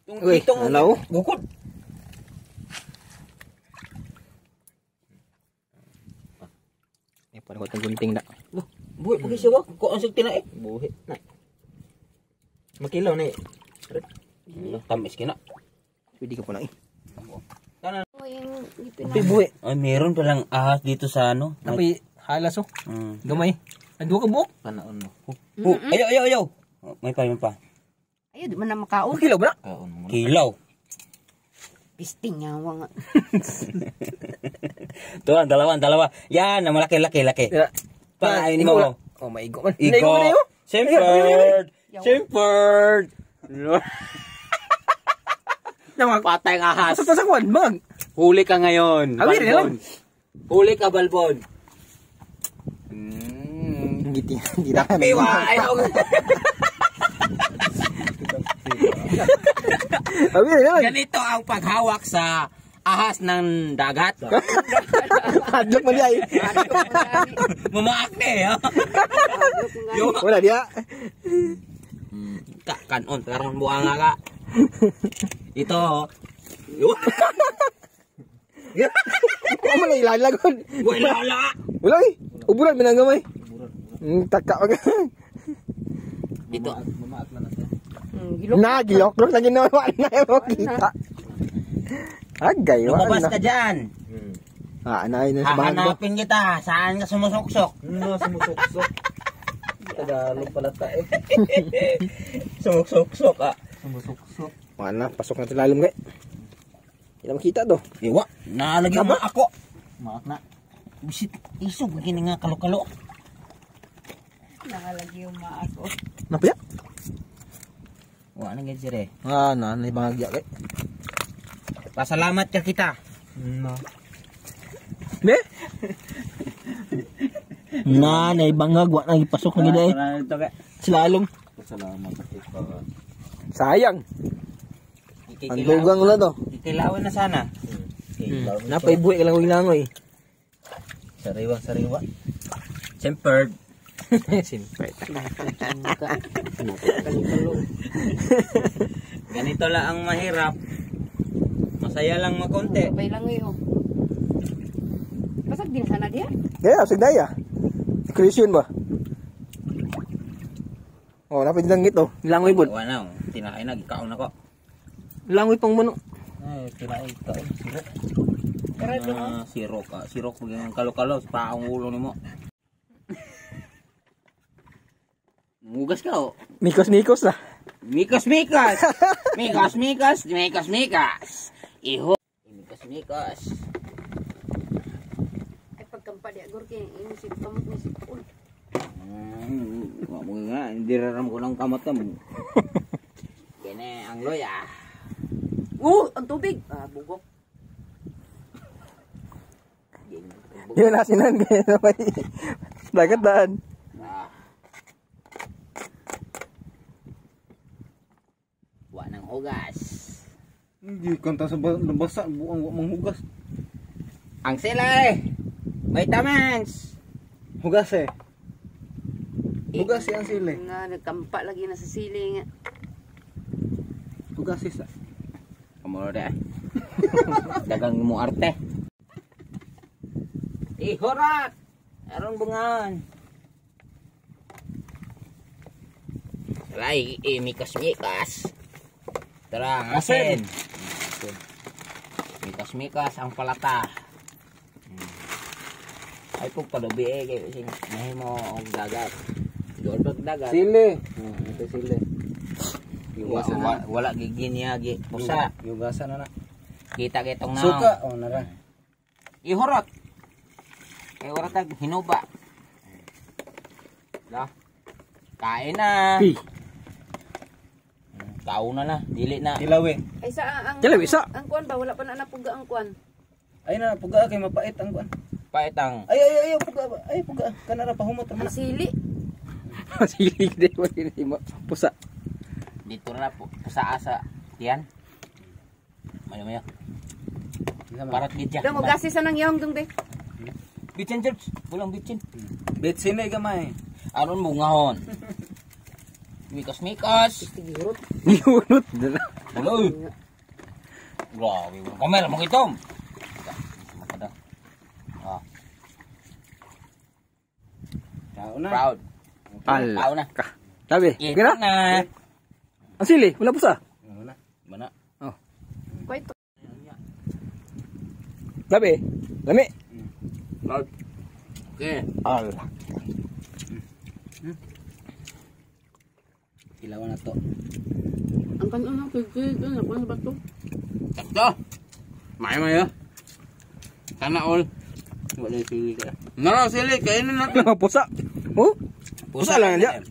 Uy, hello? Bukod. Eh, parang ko gunting na. Buhi pagi siya wak. Ko ang sugti na eh. Buhi na. Makilaw na eh. Tamis kina. Pwede ka po lang eh. Tapi buhi. Ay, meron palang ahas dito sa ano. Tapi halas oh. Gamay. Ando ka buok. Panaon mo. Ayaw. May pa. Ayaw, di man na makaon. Kilaw ba na? Kilaw. Pisting yawa nga. Ito ang dalawa. Yan, ang malaki-laki. Pakain mo. Oh, maigo man. Iko. Shepard. Patay ang ahas. Sa kwan, bag. Huli ka ngayon. Awir na lang. Huli ka, Balbon. Hindi na. Piwa! Ayaw! Awir na lang. Ganito ang paghawak sa ahas ng dagat. Hadlok mo diya eh. Mamaakne, ha? Wala dia. Kanon, karon buang nga ka. Ito. Kung man ilalagod. Wala. Wala eh. Uburan minanggamay. Taka ka. Dito. Gilok na ginawa na mo kita. Agay wa. Lumabas ka dyan. Anay na sa bahay mo. Hahanapin kita. Saan ka sumusuksok? Sumusuksok. Tagalog pala ta eh. Sumusuksok, Sumusuksok. Wala, pasok na tilalom kay. Hindi na makita to. Iwa, nalagyan mo ako. Maak na. Bisit, isog, gini nga kalo-kalo. Nakalagi yung maako. Napaya? Wala na ganyan sir eh. Nanay bahagya kay. Pasalamat ka kita. No. Ne? Nanay bangag, wala nang ipasok na gina eh. Silalom. Salamat ka. Sayang. Ang lugang na to. Kikilawin na sana. Napaibuhi ka lang huwag langoy. Sariwa. Sempered. Simple. Ganito lang ang mahirap. Masaya lang makonti. Sabay lang ngayon. Basag din sana dia. Kaya, sigdaya. Christian ba? Oh, napit lang ito. Langoy bud. Wala na, tinakay na, ikaon ako. Langoy pang mono. Ay, tinakay ka. Karado mo. Sirok bigyan ng kalo-kalo sa paong ulo nimo. Mugas ka oh. Mikos lah. Mikas. Iho. Mikas. Ay pagkampa di agor kay inisip kamot ni sipon. Wag mo nga, hindi raram ko ng kamot ka mo. Kene ang loya. Ang tubig. Bugok. Yun nasinan kaya naman. Dagat daan. Wa nang hugas. Hindi kanta sa basa buang manghugas. Ang sila eh. Vitamins. Hugas eh. Hugas yan sila. Nga nagkampa lagi na sa sili nga. Hugas isa. Kamu deh. Dagang mo arte. Ihorat. Aron bungan. Lay mikas. Terang asin. Mikas ang palata. Ay pug palubi eh kay sing mahimo og dagat. Dolbag dagat. Sili. Ito sili. Wala giginya gi pusa. Yugasan na. Kita kitong na. Suka nara. Ihorot. Kay ora tag hinuba. Da. Kain na. Kauna na, dili na. Ilawi. Ay sa ang Kailan isa? ang kuan ba wala pa na napuga ang kuan. Ay na puga kay mapait ang kuan. Paitang. Ay puga. Ay puga kanara pahumot Ang man. sili. Silig din mo din mo. Pusa. Dito na po sa asa. Yan. Mayo. Parat bitya. Dong ugasi sa nang yong dong be. Bitchin George, bulang bitchin. Betsin ay gamay. Aron mo ngahon. Mikas. Giunot. Wala eh. Grabe. Kamera mo itom. Makada. Ah. Tao na. Proud. Tao Al. na. Labi. Ito Kira? na. Ang sili, wala pusa. Ano na. Mana? Kuwait. Labi. Lami. Proud. Okay. Al. Ilawan na to. Ang kanon ng pigil doon. Nakuha na ba ito? Sakto. May ah. Sana all. Wala sili ka. Nara sili kainin natin. Pusa. Oh? Pusa lang yan.